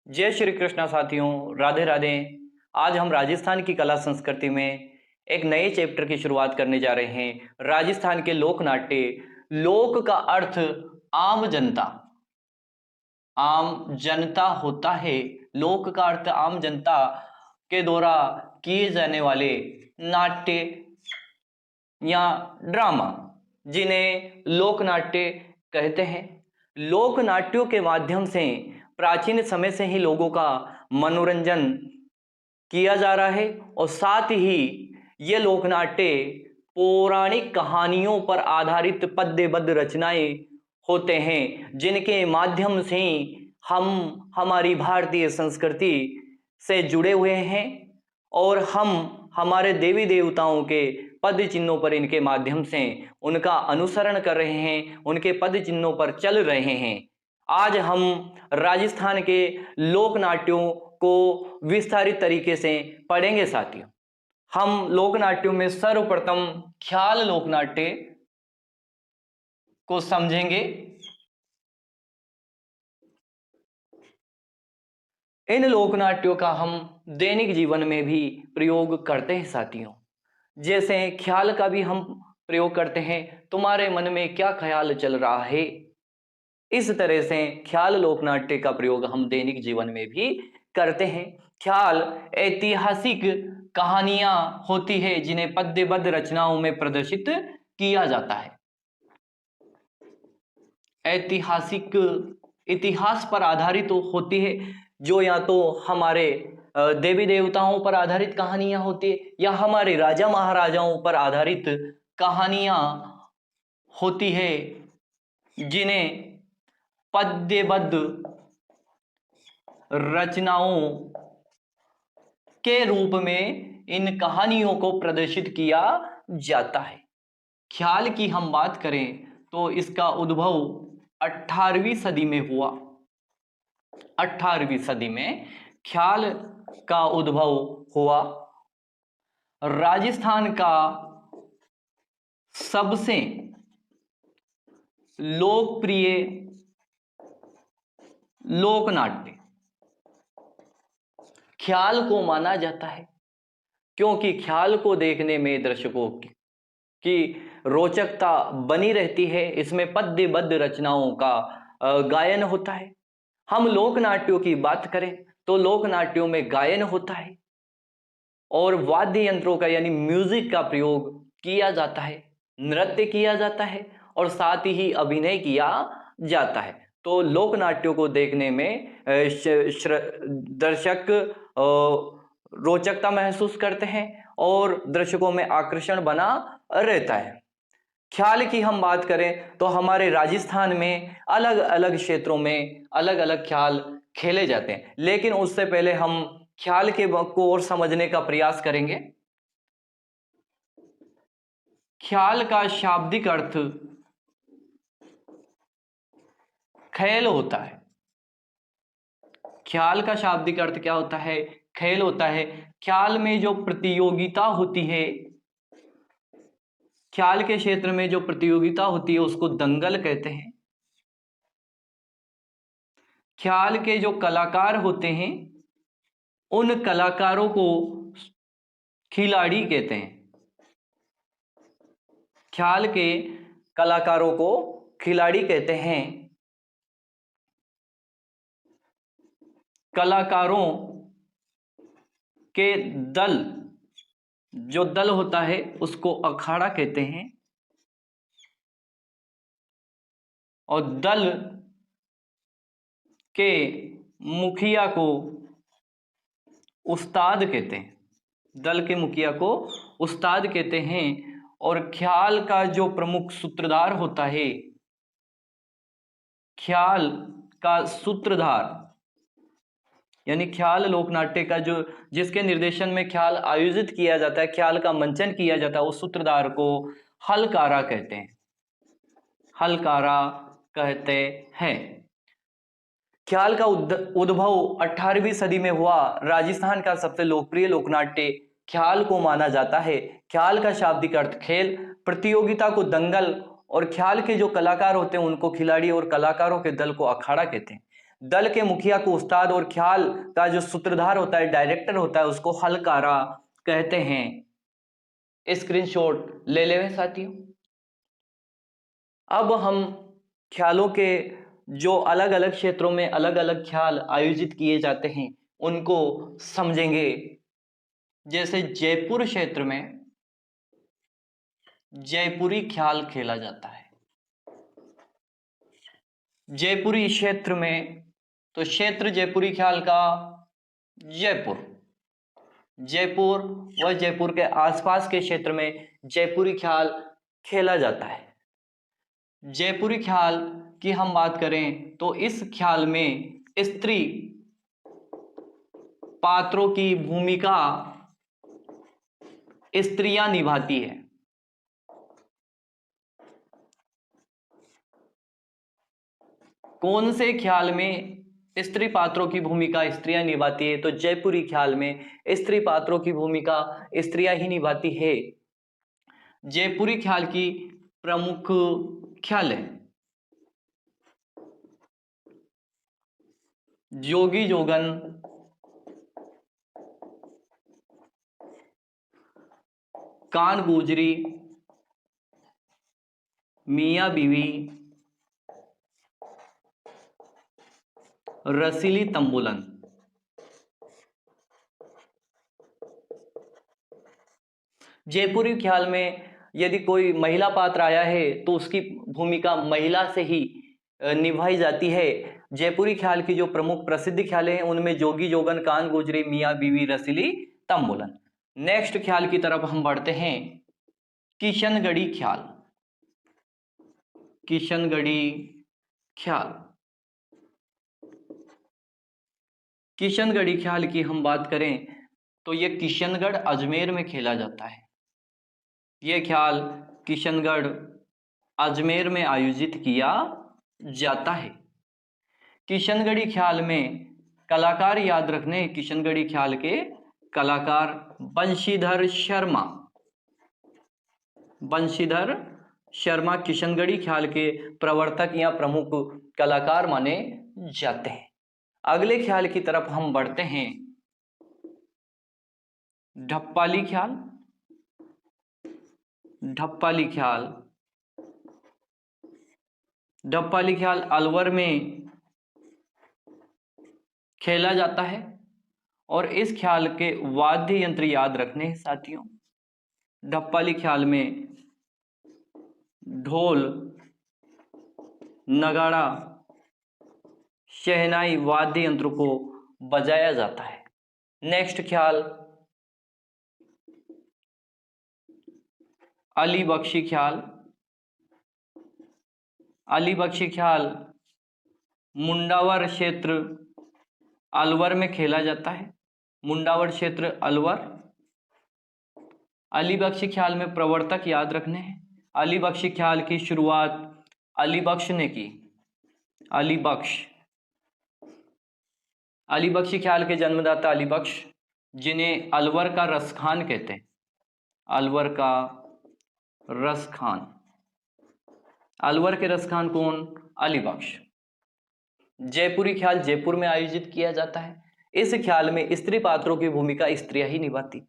जय श्री कृष्णा साथियों, राधे राधे। आज हम राजस्थान की कला संस्कृति में एक नए चैप्टर की शुरुआत करने जा रहे हैं। राजस्थान के लोक नाट्य। लोक का अर्थ आम जनता। आम जनता होता है। लोक का अर्थ आम जनता के द्वारा किए जाने वाले नाट्य या ड्रामा, जिन्हें लोक नाट्य कहते हैं। लोक नाट्यों के माध्यम से प्राचीन समय से ही लोगों का मनोरंजन किया जा रहा है और साथ ही ये लोक नाट्य पौराणिक कहानियों पर आधारित पद्यबद्ध रचनाएं होते हैं, जिनके माध्यम से हम हमारी भारतीय संस्कृति से जुड़े हुए हैं और हम हमारे देवी देवताओं के पद चिन्हों पर इनके माध्यम से उनका अनुसरण कर रहे हैं, उनके पद चिन्हों पर चल रहे हैं। आज हम राजस्थान के लोक नाट्यों को विस्तारित तरीके से पढ़ेंगे साथियों। हम लोक नाट्यों में सर्वप्रथम ख्याल लोक नाट्य को समझेंगे। इन लोक नाट्यों का हम दैनिक जीवन में भी प्रयोग करते हैं साथियों। जैसे ख्याल का भी हम प्रयोग करते हैं, तुम्हारे मन में क्या ख्याल चल रहा है। इस तरह से ख्याल लोक नाट्य का प्रयोग हम दैनिक जीवन में भी करते हैं। ख्याल ऐतिहासिक कहानियां होती है जिन्हें पद्यबद्ध रचनाओं में प्रदर्शित किया जाता है। ऐतिहासिक इतिहास पर आधारित होती है, जो या तो हमारे देवी देवताओं पर आधारित कहानियां होती है या हमारे राजा महाराजाओं पर आधारित कहानियां होती है, जिन्हें पद्यबद्ध रचनाओं के रूप में इन कहानियों को प्रदर्शित किया जाता है। ख्याल की हम बात करें तो इसका उद्भव 18वीं सदी में हुआ। 18वीं सदी में ख्याल का उद्भव हुआ। राजस्थान का सबसे लोकप्रिय लोक नाट्य ख्याल को माना जाता है, क्योंकि ख्याल को देखने में दर्शकों की रोचकता बनी रहती है। इसमें पद्यबद्ध रचनाओं का गायन होता है। हम लोक नाट्यों की बात करें तो लोक नाट्यों में गायन होता है और वाद्य यंत्रों का यानी म्यूजिक का प्रयोग किया जाता है, नृत्य किया जाता है और साथ ही अभिनय किया जाता है। तो लोक नाट्यों को देखने में दर्शक रोचकता महसूस करते हैं और दर्शकों में आकर्षण बना रहता है। ख्याल की हम बात करें तो हमारे राजस्थान में अलग अलग क्षेत्रों में अलग अलग ख्याल खेले जाते हैं, लेकिन उससे पहले हम ख्याल के को और समझने का प्रयास करेंगे। ख्याल का शाब्दिक अर्थ खेल होता है। ख्याल का शाब्दिक अर्थ क्या होता है? खेल होता है। ख्याल में जो प्रतियोगिता होती है, ख्याल के क्षेत्र में जो प्रतियोगिता होती है उसको दंगल कहते हैं। ख्याल के जो कलाकार होते हैं उन कलाकारों को खिलाड़ी कहते हैं। ख्याल के कलाकारों को खिलाड़ी कहते हैं। कलाकारों के दल, जो दल होता है उसको अखाड़ा कहते हैं और दल के मुखिया को उस्ताद कहते हैं। दल के मुखिया को उस्ताद कहते हैं और ख्याल का जो प्रमुख सूत्रधार होता है, ख्याल का सूत्रधार यानी ख्याल लोकनाट्य का जो जिसके निर्देशन में ख्याल आयोजित किया जाता है, ख्याल का मंचन किया जाता है, उस सूत्रधार को हलकारा कहते हैं। हलकारा कहते हैं। ख्याल का उद्भव 18वीं सदी में हुआ। राजस्थान का सबसे लोकप्रिय लोकनाट्य ख्याल को माना जाता है। ख्याल का शाब्दिक अर्थ खेल, प्रतियोगिता को दंगल और ख्याल के जो कलाकार होते हैं उनको खिलाड़ी और कलाकारों के दल को अखाड़ा कहते हैं। दल के मुखिया को उस्ताद और ख्याल का जो सूत्रधार होता है, डायरेक्टर होता है, उसको हलकारा कहते हैं। स्क्रीनशॉट ले लेवे साथियों। अब हम ख्यालों के जो अलग अलग क्षेत्रों में अलग अलग ख्याल आयोजित किए जाते हैं उनको समझेंगे। जैसे जयपुर क्षेत्र में जयपुरी ख्याल खेला जाता है। जयपुरी क्षेत्र में, तो क्षेत्र जयपुरी ख्याल का जयपुर, जयपुर व जयपुर के आसपास के क्षेत्र में जयपुरी ख्याल खेला जाता है। जयपुरी ख्याल की हम बात करें तो इस ख्याल में स्त्री पात्रों की भूमिका स्त्रियां निभाती है। कौन से ख्याल में स्त्री पात्रों की भूमिका स्त्रियां निभाती है? तो जयपुरी ख्याल में स्त्री पात्रों की भूमिका स्त्रियां ही निभाती है। जयपुरी ख्याल की प्रमुख ख्याल है जोगी जोगन, कान गुजरी, मियां बीवी, रसीली तंबुलन। जयपुरी ख्याल में यदि कोई महिला पात्र आया है तो उसकी भूमिका महिला से ही निभाई जाती है। जयपुरी ख्याल की जो प्रमुख प्रसिद्ध ख्याल हैं उनमें जोगी जोगन, कान गुजरी, मियां बीवी, रसीली तंबुलन। नेक्स्ट ख्याल की तरफ हम बढ़ते हैं, किशनगढ़ी ख्याल। किशनगढ़ी ख्याल, किशनगढ़ी ख्याल की हम बात करें तो यह किशनगढ़ अजमेर में खेला जाता है। यह ख्याल किशनगढ़ अजमेर में आयोजित किया जाता है। किशनगढ़ी ख्याल में कलाकार याद रखने, किशनगढ़ी ख्याल के कलाकार बंशीधर शर्मा। बंशीधर शर्मा किशनगढ़ी ख्याल के प्रवर्तक या प्रमुख कलाकार माने जाते हैं। अगले ख्याल की तरफ हम बढ़ते हैं, ढप्पाली ख्याल। ढप्पाली ख्याल, ढप्पाली ख्याल अलवर में खेला जाता है और इस ख्याल के वाद्य यंत्र याद रखने हैं साथियों। ढप्पाली ख्याल में ढोल, नगाड़ा, शहनाई वाद्य यंत्र को बजाया जाता है। नेक्स्ट ख्याल अली बख्शी ख्याल। अली बख्शी ख्याल मुंडावर क्षेत्र अलवर में खेला जाता है। मुंडावर क्षेत्र अलवर। अली बख्शी ख्याल में प्रवर्तक याद रखने हैं। अली बख्शी ख्याल की शुरुआत अली बख्श ने की। अली बख्श, अली बख्शी ख्याल के जन्मदाता अली बख्श, जिन्हें अलवर का रसखान कहते हैं। अलवर का रसखान, अलवर के रसखान कौन? अली बख्श। जयपुरी ख्याल जयपुर में आयोजित किया जाता है। इस ख्याल में स्त्री पात्रों की भूमिका स्त्रियां ही निभाती।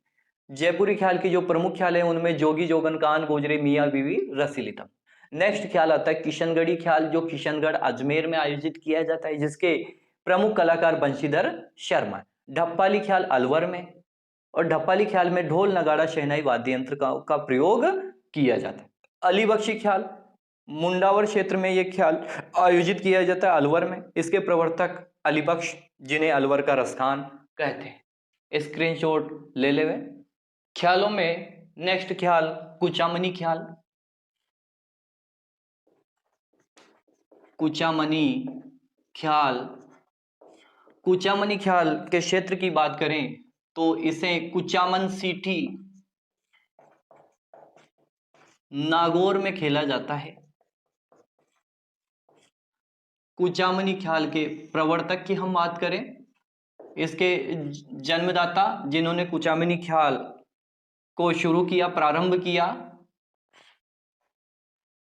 जयपुरी ख्याल की जो प्रमुख ख्याल है उनमें जोगी जोगन, कान गुजरे, मियां बीवी, रसीली तंबुलन। नेक्स्ट ख्याल आता है किशनगढ़ी ख्याल, जो किशनगढ़ अजमेर में आयोजित किया जाता है, जिसके प्रमुख कलाकार बंशीधर शर्मा। ढप्पाली ख्याल अलवर में, और ढप्पाली ख्याल में ढोल, नगाड़ा, शहनाई वाद्य यंत्र का प्रयोग किया जाता है। अली बख्शी ख्याल मुंडावर क्षेत्र में यह ख्याल आयोजित किया जाता है, अलवर में। इसके प्रवर्तक अली बख्श, जिन्हें अलवर का रसखान कहते हैं। स्क्रीनशॉट ले लेवे। ख्यालों में नेक्स्ट ख्याल कुचामनी ख्याल। कुचामनी ख्याल, कुचामनी ख्याल के क्षेत्र की बात करें तो इसे कुचामन सिटी नागौर में खेला जाता है। कुचामनी ख्याल के प्रवर्तक की हम बात करें, इसके जन्मदाता जिन्होंने कुचामनी ख्याल को शुरू किया, प्रारंभ किया,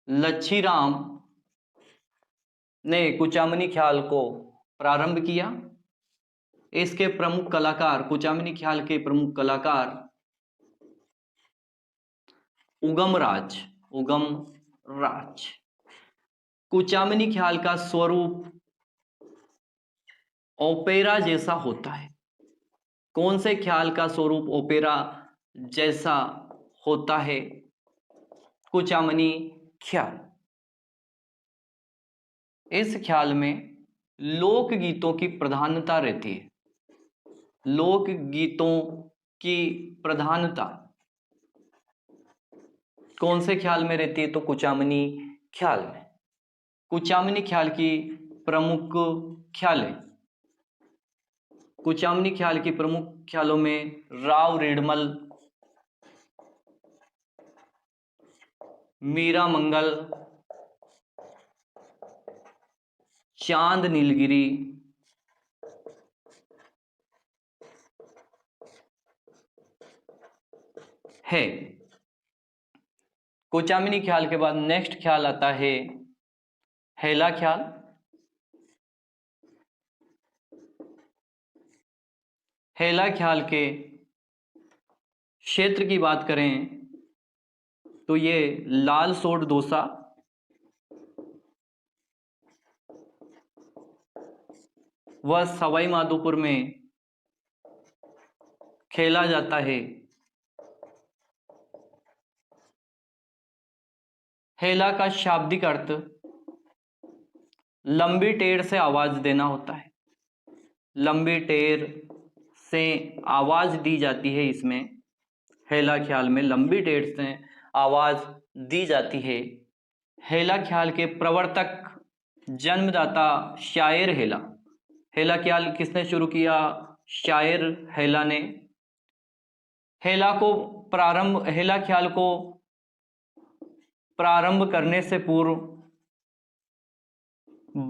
लच्छी राम ने कुचामनी ख्याल को प्रारंभ किया। इसके प्रमुख कलाकार, कुचामनी ख्याल के प्रमुख कलाकार उगमराज। कुचामनी ख्याल का स्वरूप ओपेरा जैसा होता है। कौन से ख्याल का स्वरूप ओपेरा जैसा होता है? कुचामनी ख्याल। इस ख्याल में लोकगीतों की प्रधानता रहती है। लोकगीतों की प्रधानता कौन से ख्याल में रहती है? तो कुचामनी ख्याल में। कुचामनी ख्याल की प्रमुख ख्यालें, कुचामनी ख्याल की प्रमुख ख्यालों में राव रिडमल, मीरा मंगल, चांद नीलगिरी, है। कुचामनी ख्याल के बाद नेक्स्ट ख्याल आता है हेला ख्याल। हेला ख्याल के क्षेत्र की बात करें तो ये लाल सोट दोसा, वह सवाई माधोपुर में खेला जाता है। हेला का शाब्दिक अर्थ लंबी टेर से आवाज देना होता है। लंबी टेर से आवाज दी जाती है। इसमें हेला ख्याल में लंबी टेर से आवाज दी जाती है। हेला ख्याल के प्रवर्तक, जन्मदाता शायर हेला। हेला ख्याल किसने शुरू किया? शायर हेला ने। हेला ख्याल को प्रारंभ करने से पूर्व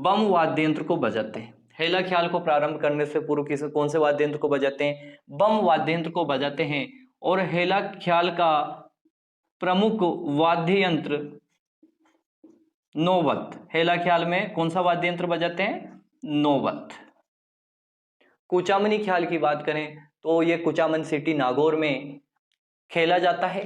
बम वाद्य यंत्र को बजाते हैं। हेला ख्याल को प्रारंभ करने से पूर्व कौन से वाद्य यंत्र को बजाते हैं? बम वाद्य यंत्र को बजाते हैं। और हेला ख्याल का प्रमुख वाद्य यंत्र नौबत। हेला ख्याल में कौन सा वाद्य यंत्र बजाते हैं? नौबत। कुचामनी ख्याल की बात करें तो ये कुचामन सिटी नागौर में खेला जाता है,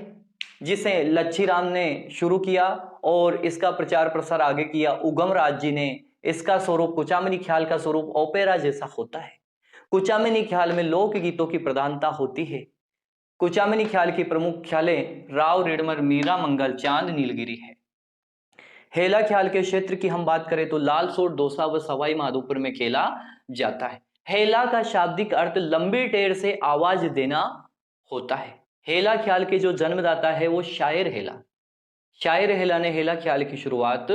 जिसे लच्छी राम ने शुरू किया और इसका प्रचार प्रसार आगे किया उगमराज जी ने। इसका स्वरूप, कुचामनी ख्याल का स्वरूप ओपेरा जैसा होता है। कुचामनी ख्याल में लोकगीतों की प्रधानता होती है। कुचामनी ख्याल की प्रमुख ख्यालें राव रिडमल, मीरा मंगल, चांद नीलगिरी है। हेला ख्याल के क्षेत्र की हम बात करें तो लाल सोट दोसा व सवाई माधोपुर में खेला जाता है। हेला का शाब्दिक अर्थ लंबी टेर से आवाज देना होता है। हेला ख्याल के जो जन्मदाता है वो शायर हेला। शायर हेला ने हेला ख्याल की शुरुआत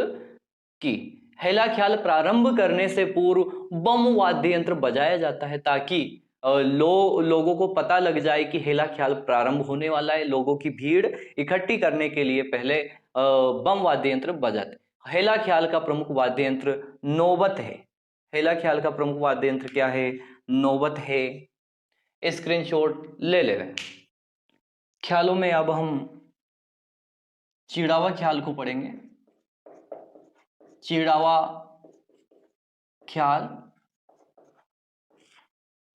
की। हेला ख्याल प्रारंभ करने से पूर्व बम वाद्य यंत्र बजाया जाता है, ताकि लोगों को पता लग जाए कि हेला ख्याल प्रारंभ होने वाला है। लोगों की भीड़ इकट्ठी करने के लिए पहले बम वाद्य यंत्र बजाते। हेला ख्याल का प्रमुख वाद्य यंत्र नौबत है। हेला ख्याल का प्रमुख वाद्य यंत्र क्या है? नौबत है। स्क्रीनशॉट ले ले रहे हैं। ख्यालों में अब हम चिड़ावा ख्याल को पढ़ेंगे। चिड़ावा ख्याल,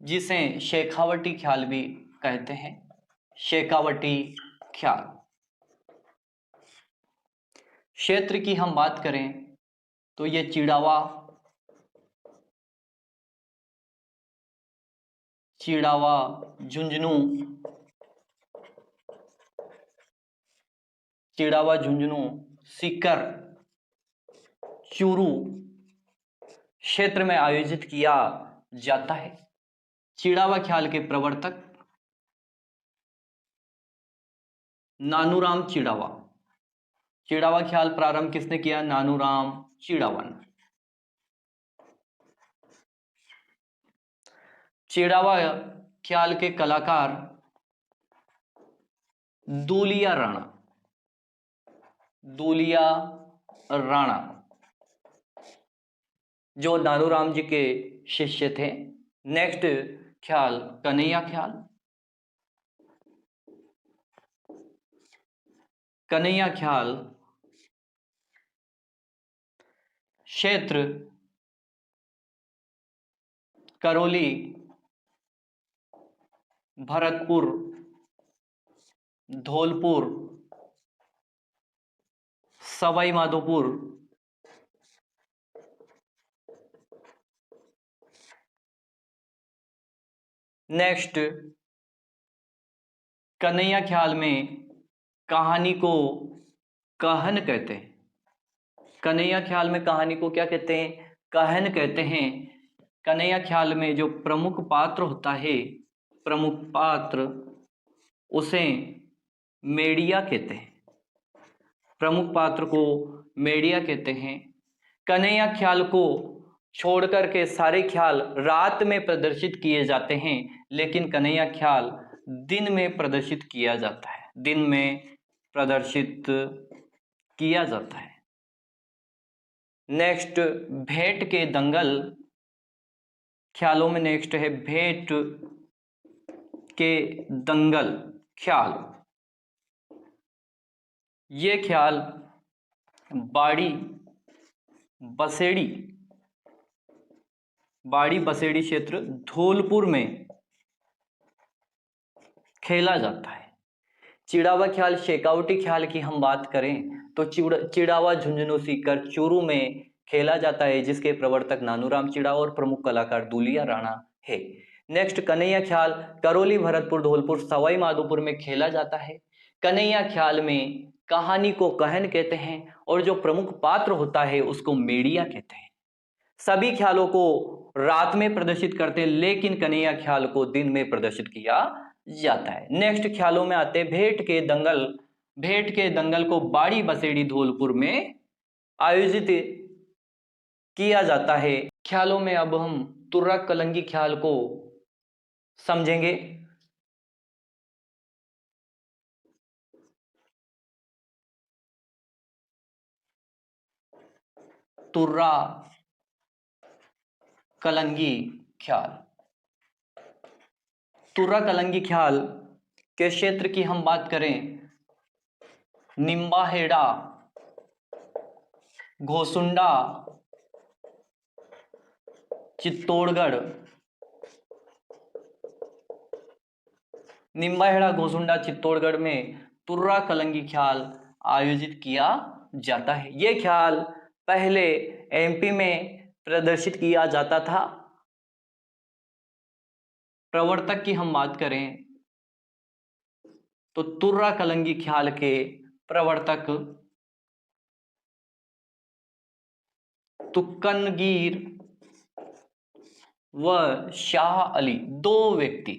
जिसे शेखावटी ख्याल भी कहते हैं। शेखावटी ख्याल। क्षेत्र की हम बात करें तो ये चिड़ावा झुंझुनू, चिड़ावा झुंझुनू, सीकर, चूरू क्षेत्र में आयोजित किया जाता है। चिड़ावा ख्याल के प्रवर्तक नानूराम चिड़ावा। चिड़ावा ख्याल प्रारंभ किसने किया? नानूराम चिड़ावा ने। चिड़ावा ख्याल के कलाकार दूलिया राणा। दूलिया राणा जो नानूराम जी के शिष्य थे। नेक्स्ट ख्याल कन्हैया ख्याल। कन्हैया ख्याल क्षेत्र करौली, भरतपुर, धौलपुर, सवाई माधोपुर, नेक्स्ट कन्हैया ख्याल में कहानी को कहन कहते हैं। कन्हैया ख्याल में कहानी को क्या कहते हैं? कहन कहते हैं। कन्हैया ख्याल में जो प्रमुख पात्र होता है, प्रमुख पात्र, उसे मेड़िया कहते हैं। प्रमुख पात्र को मेड़िया कहते हैं। कन्हैया ख्याल को छोड़कर के सारे ख्याल रात में प्रदर्शित किए जाते हैं, लेकिन कन्हैया ख्याल दिन में प्रदर्शित किया जाता है। दिन में प्रदर्शित किया जाता है। नेक्स्ट भेंट के दंगल ख्यालों में नेक्स्ट है भेंट के दंगल ख्याल। ये ख्याल बाड़ी बसेड़ी क्षेत्र धौलपुर में खेला जाता है। चिड़ावा ख्याल, शेखावटी ख्याल की हम बात करें तो चिड़ावा झुंझुनू सीकर चूरू में खेला जाता है, जिसके प्रवर्तक नानूराम चिड़ावा और प्रमुख कलाकार दूलिया राणा है। नेक्स्ट कन्हैया ख्याल करौली, भरतपुर, धौलपुर, सवाई माधोपुर में खेला जाता है। कन्हैया ख्याल में कहानी को कहन कहते हैं और जो प्रमुख पात्र होता है उसको मेड़िया कहते हैं। सभी ख्यालों को रात में प्रदर्शित करते हैं, लेकिन कन्हैया ख्याल को दिन में प्रदर्शित किया जाता है। नेक्स्ट ख्यालों में आते हैं भेंट के दंगल। भेंट के दंगल को बाड़ी बसेड़ी धौलपुर में आयोजित किया जाता है। ख्यालों में अब हम तुर्रा कलंगी ख्याल को समझेंगे। तुर्रा कलंगी ख्याल। तुर्रा कलंगी ख्याल के क्षेत्र की हम बात करें, निम्बाहेड़ा, घोसुंडा, चित्तौड़गढ़। निम्बाहेड़ा, घोसुंडा, चित्तौड़गढ़ में तुर्रा कलंगी ख्याल आयोजित किया जाता है। यह ख्याल पहले एमपी में प्रदर्शित किया जाता था। प्रवर्तक की हम बात करें तो तुर्रा कलंगी ख्याल के प्रवर्तक तुक्कनगीर व शाह अली, दो व्यक्ति।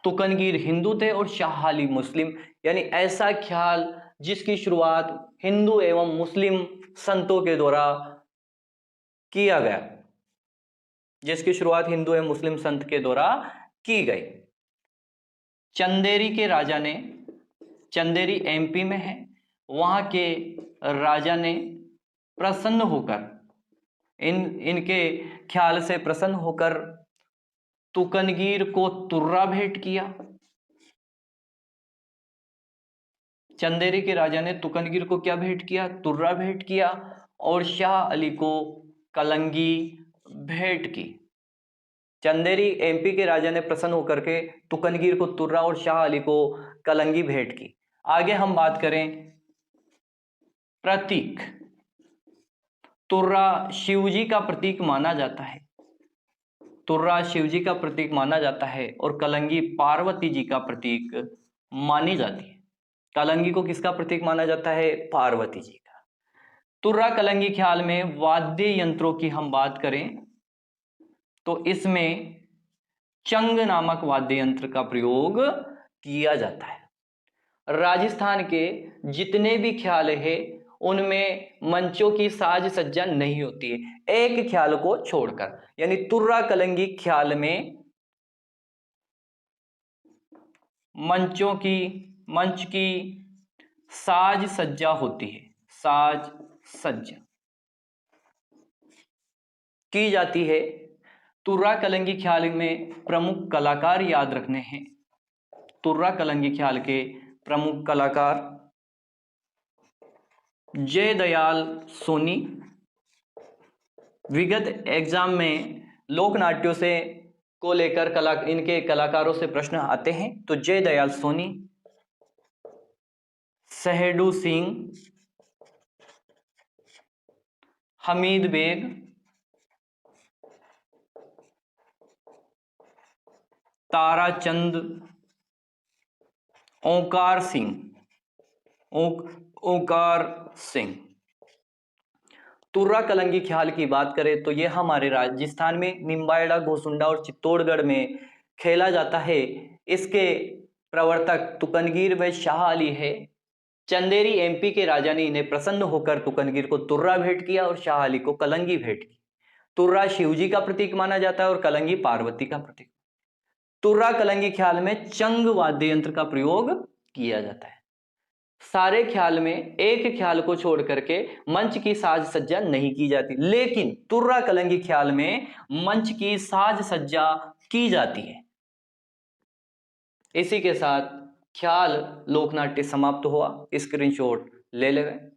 तुक्कनगीर हिंदू थे और शाह अली मुस्लिम, यानी ऐसा ख्याल जिसकी शुरुआत हिंदू एवं मुस्लिम संतों के द्वारा किया गया, जिसकी शुरुआत हिंदू एवं मुस्लिम संत के द्वारा की गई। चंदेरी के राजा ने, चंदेरी एमपी में है, वहां के राजा ने प्रसन्न होकर इनके ख्याल से प्रसन्न होकर तुक्कनगीर को तुर्रा भेंट किया। चंदेरी के राजा ने तुक्कनगीर को क्या भेंट किया? तुर्रा भेंट किया, और शाह अली को कलंगी भेंट की। चंदेरी एमपी के राजा ने प्रसन्न होकर के तुक्कनगीर को तुर्रा और शाह अली को कलंगी भेंट की। आगे हम बात करें प्रतीक। तुर्रा शिवजी का प्रतीक माना जाता है। तुर्रा शिवजी का प्रतीक माना जाता है और कलंगी पार्वती जी का प्रतीक मानी जाती है। कलंगी को किसका प्रतीक माना जाता है? पार्वती जी का। तुर्रा कलंगी ख्याल में वाद्य यंत्रों की हम बात करें तो इसमें चंग नामक वाद्य यंत्र का प्रयोग किया जाता है। राजस्थान के जितने भी ख्याल है उनमें मंचों की साज सज्जा नहीं होती है, एक ख्याल को छोड़कर, यानी तुर्रा कलंगी ख्याल में मंच की साज सज्जा होती है, साज सज्जा की जाती है। तुर्रा कलंगी ख्याल में प्रमुख कलाकार याद रखने हैं। तुर्रा कलंगी ख्याल के प्रमुख कलाकार जय दयाल सोनी, विगत एग्जाम में लोक नाट्यों से को लेकर इनके कलाकारों से प्रश्न आते हैं। तो जय दयाल सोनी, सहेडू सिंह, हमीद बेग, ताराचंद, ओंकार सिंह, ओंकार सिंह। तुर्रा कलंगी ख्याल की बात करें तो यह हमारे राजस्थान में निम्बाहेड़ा, गोसुंडा और चित्तौड़गढ़ में खेला जाता है। इसके प्रवर्तक तुकनगीर व शाह अली है। चंदेरी एमपी के राजा ने इन्हें प्रसन्न होकर तुकनगीर को तुर्रा भेंट किया और शाह अली को कलंगी भेंट की। तुर्रा शिवजी का प्रतीक माना जाता है और कलंगी पार्वती का प्रतीक। तुर्रा कलंगी ख्याल में चंग वाद्य यंत्र का प्रयोग किया जाता है। सारे ख्याल में एक ख्याल को छोड़ करके मंच की साज सज्जा नहीं की जाती, लेकिन तुर्रा कलंगी ख्याल में मंच की साज सज्जा की जाती है। इसी के साथ ख्याल लोकनाट्य समाप्त हुआ। स्क्रीनशॉट ले लें।